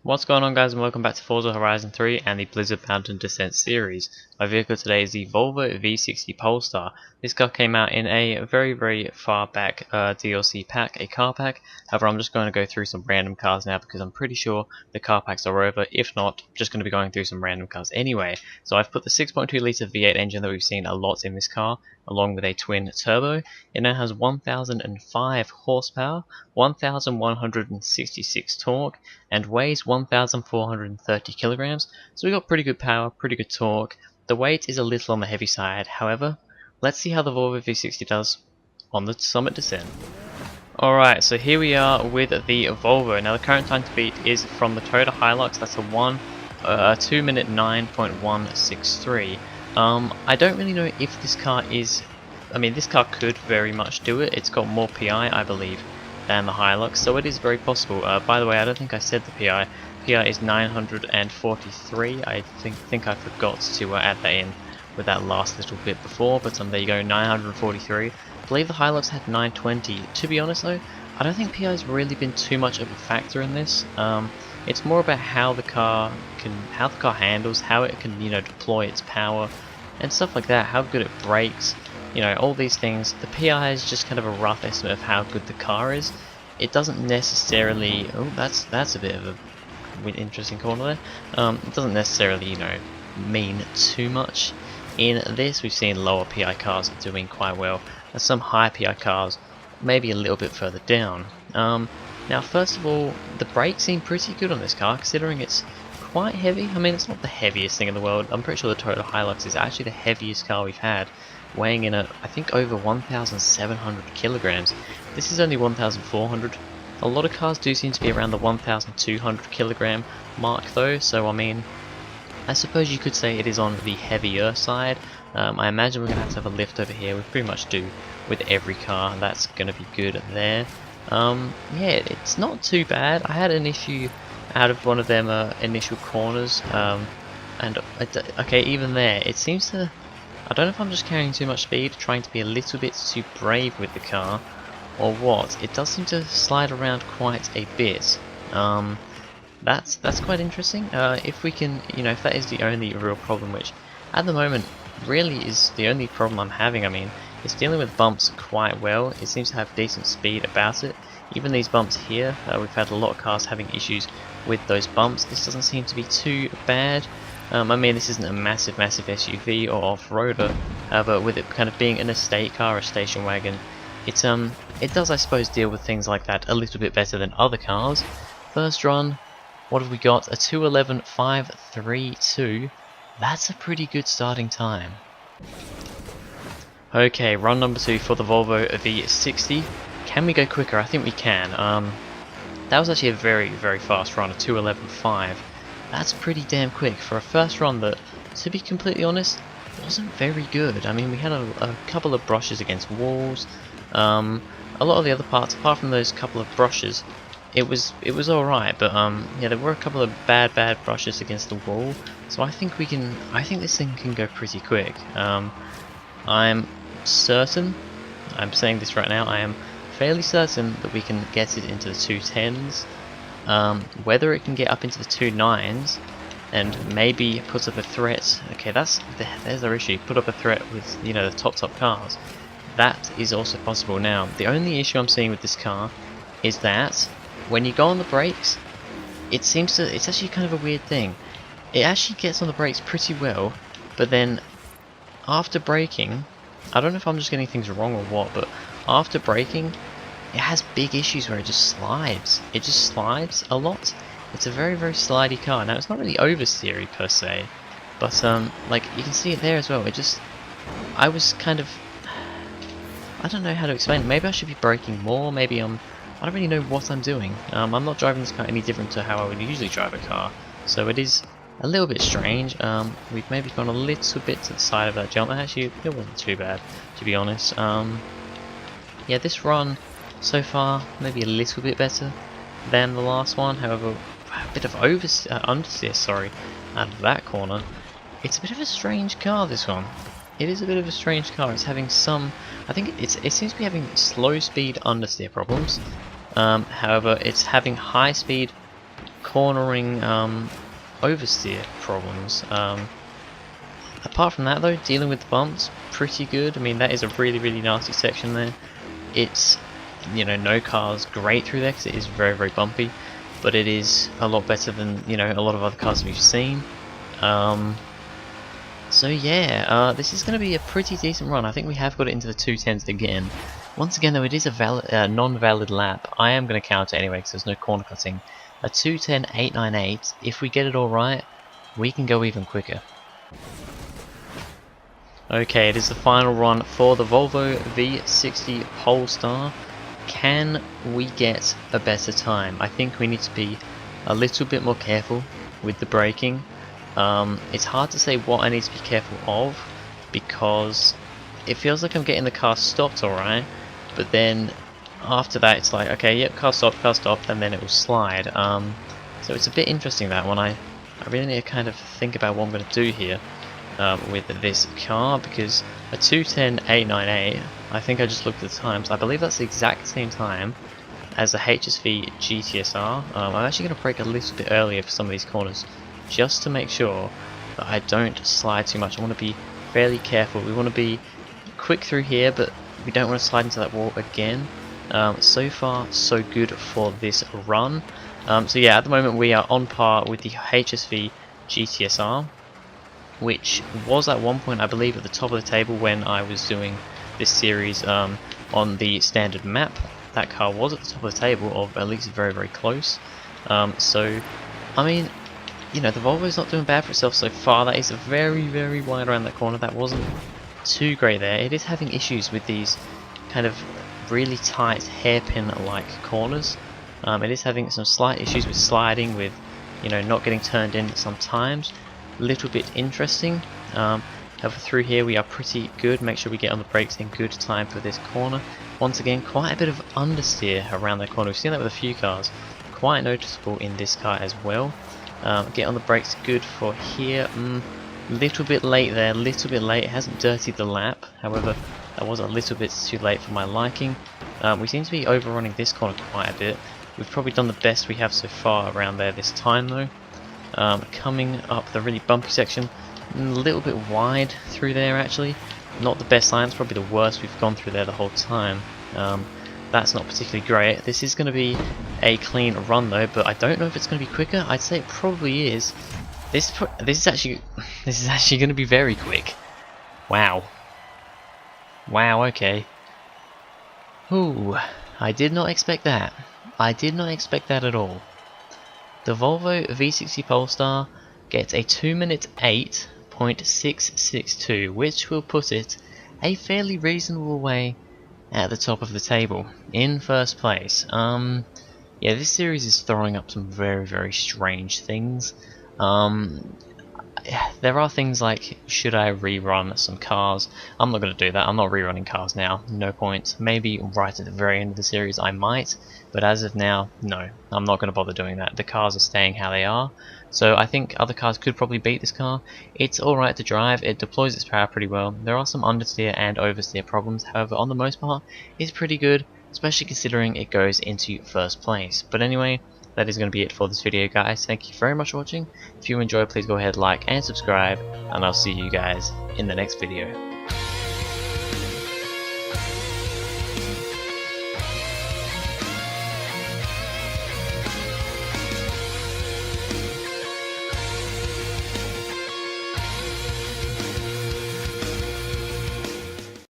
What's going on, guys, and welcome back to Forza Horizon 3 and the Blizzard Mountain Descent series. My vehicle today is the Volvo V60 Polestar. This car came out in a very far back DLC pack, a car pack. However, I'm just going to go through some random cars now because I'm pretty sure the car packs are over. If not, I'm just going to be going through some random cars anyway. So I've put the 6.2 litre V8 engine that we've seen a lot in this car, along with a twin turbo. It now has 1005 horsepower, 1166 torque, and weighs 1430 kilograms, so we got pretty good power, pretty good torque. The weight is a little on the heavy side, however, let's see how the Volvo V60 does on the summit descent. Alright, so here we are with the Volvo. Now the current time to beat is from the Toyota Hilux, that's a 2 minute 9.163. I don't really know if this car is, this car could very much do it. It's got more PI, I believe, than the Hilux, so it is very possible. By the way, I don't think I said the PI. PI is 943. I think I forgot to add that in with that last little bit before, but there you go, 943. I believe the Hilux had 920. To be honest though, I don't think PI has really been too much of a factor in this. It's more about how the car handles, how it can, deploy its power and stuff like that, how good it brakes. All these things. The PI is just kind of a rough estimate of how good the car is. It doesn't necessarily. Oh, that's a bit of a interesting corner there. It doesn't necessarily, mean too much in this. We've seen lower PI cars doing quite well, and some high PI cars maybe a little bit further down. Now, first of all, the brakes seem pretty good on this car, considering it's quite heavy. It's not the heaviest thing in the world. I'm pretty sure the Toyota Hilux is actually the heaviest car we've had, weighing in at, I think, over 1,700 kilograms. This is only 1,400. A lot of cars do seem to be around the 1,200 kilogram mark though, so I suppose you could say it is on the heavier side. I imagine we're going to have a lift over here. We pretty much do with every car. That's going to be good there. Yeah, it's not too bad. I had an issue out of one of them initial corners, and okay, even there, it seems to, I don't know if I'm just carrying too much speed, trying to be a little bit too brave with the car, or what. It does seem to slide around quite a bit. That's quite interesting. If we can, if that is the only real problem, which at the moment really is the only problem I'm having. It's dealing with bumps quite well. It seems to have decent speed about it. Even these bumps here, we've had a lot of cars having issues with those bumps. This doesn't seem to be too bad. This isn't a massive SUV or off-roader, but with it kind of being an estate car, a station wagon, it does, I suppose, deal with things like that a little bit better than other cars. First run, what have we got? A 2:11.532. That's a pretty good starting time. Okay, run number 2 for the Volvo V60. Can we go quicker? I think we can. That was actually a very fast run, a 2:11.5. That's pretty damn quick for a first run that, to be completely honest, wasn't very good. We had a couple of brushes against walls. A lot of the other parts, apart from those couple of brushes, it was alright, but yeah, there were a couple of bad brushes against the wall. So I think this thing can go pretty quick. I'm certain, I'm saying this right now, I am fairly certain that we can get it into the 210s. Whether it can get up into the 2.9s and maybe put up a threat. Okay, there's our issue. Put up a threat with the top cars. That is also possible. Now, the only issue I'm seeing with this car is that when you go on the brakes, it's actually kind of a weird thing. It actually gets on the brakes pretty well, but then after braking, I don't know if I'm just getting things wrong or what, but after braking, it has big issues where it just slides. It just slides a lot. It's a very slidey car. Now, it's not really oversteery per se, but like you can see it there as well. I was kind of, I don't know how to explain it. Maybe I should be braking more. Maybe I don't really know what I'm doing. I'm not driving this car any different to how I would usually drive a car, so it is a little bit strange. We've maybe gone a little bit to the side of that jump. Actually, it wasn't too bad, to be honest. Yeah, this run so far maybe a little bit better than the last one. However, a bit of understeer, out of that corner. It's a bit of a strange car, this one. It is a bit of a strange car. It's having some, I think it seems to be having slow speed understeer problems. However, it's having high speed cornering oversteer problems. Apart from that though, dealing with the bumps, pretty good. I mean, that is a really nasty section there. It's, you know, no car's great through there because it is very bumpy, but it is a lot better than, you know, a lot of other cars we've seen. So yeah, this is going to be a pretty decent run. I think we have got it into the 210s again. Once again though, it is a non-valid lap. I am going to count it anyway because there's no corner cutting. A 210.898, if we get it all right, we can go even quicker. Okay, it is the final run for the Volvo V60 Polestar. Can we get a better time? I think we need to be a little bit more careful with the braking. It's hard to say what I need to be careful of because it feels like I'm getting the car stopped alright, but then after that it's like, okay, yep, car stopped, and then it will slide. So it's a bit interesting that one. I really need to kind of think about what I'm going to do here with this car, because a 210.898, I think I just looked at the times, I believe that's the exact same time as the HSV GTSR. I'm actually going to brake a little bit earlier for some of these corners, just to make sure that I don't slide too much. I want to be fairly careful. We want to be quick through here, but we don't want to slide into that wall again. So far so good for this run. So yeah, at the moment we are on par with the HSV GTSR, which was at one point I believe at the top of the table when I was doing this series on the standard map. That car was at the top of the table, or at least very close. So I mean, you know, the Volvo's not doing bad for itself so far. That is very wide around that corner. That wasn't too great there. It is having issues with these kind of really tight hairpin-like corners. It is having some slight issues with sliding, with, you know, not getting turned in sometimes. A little bit interesting. However, through here we are pretty good. Make sure we get on the brakes in good time for this corner. Once again, quite a bit of understeer around the corner. We've seen that with a few cars. Quite noticeable in this car as well. Get on the brakes good for here. Little bit late there, little bit late. It hasn't dirtied the lap. However, that was a little bit too late for my liking. We seem to be overrunning this corner quite a bit. We've probably done the best we have so far around there this time though. Coming up the really bumpy section, a little bit wide through there actually. Not the best line, it's probably the worst we've gone through there the whole time. That's not particularly great. This is going to be a clean run though, but I don't know if it's going to be quicker. I'd say it probably is. This is actually going to be very quick. Wow. Okay. Ooh, I did not expect that. I did not expect that at all. The Volvo V60 Polestar gets a 2-minute 8.662, which will put it a fairly reasonable way at the top of the table, in first place. Yeah, this series is throwing up some very strange things. There are things like, should I rerun some cars? I'm not going to do that. I'm not rerunning cars now. No point. Maybe right at the very end of the series I might, but as of now, no. I'm not going to bother doing that. The cars are staying how they are. So I think other cars could probably beat this car. It's alright to drive. It deploys its power pretty well. There are some understeer and oversteer problems. However, on the most part, it's pretty good, especially considering it goes into first place. But anyway, that is going to be it for this video, guys. Thank you very much for watching. If you enjoyed, please go ahead, like and subscribe, and I'll see you guys in the next video.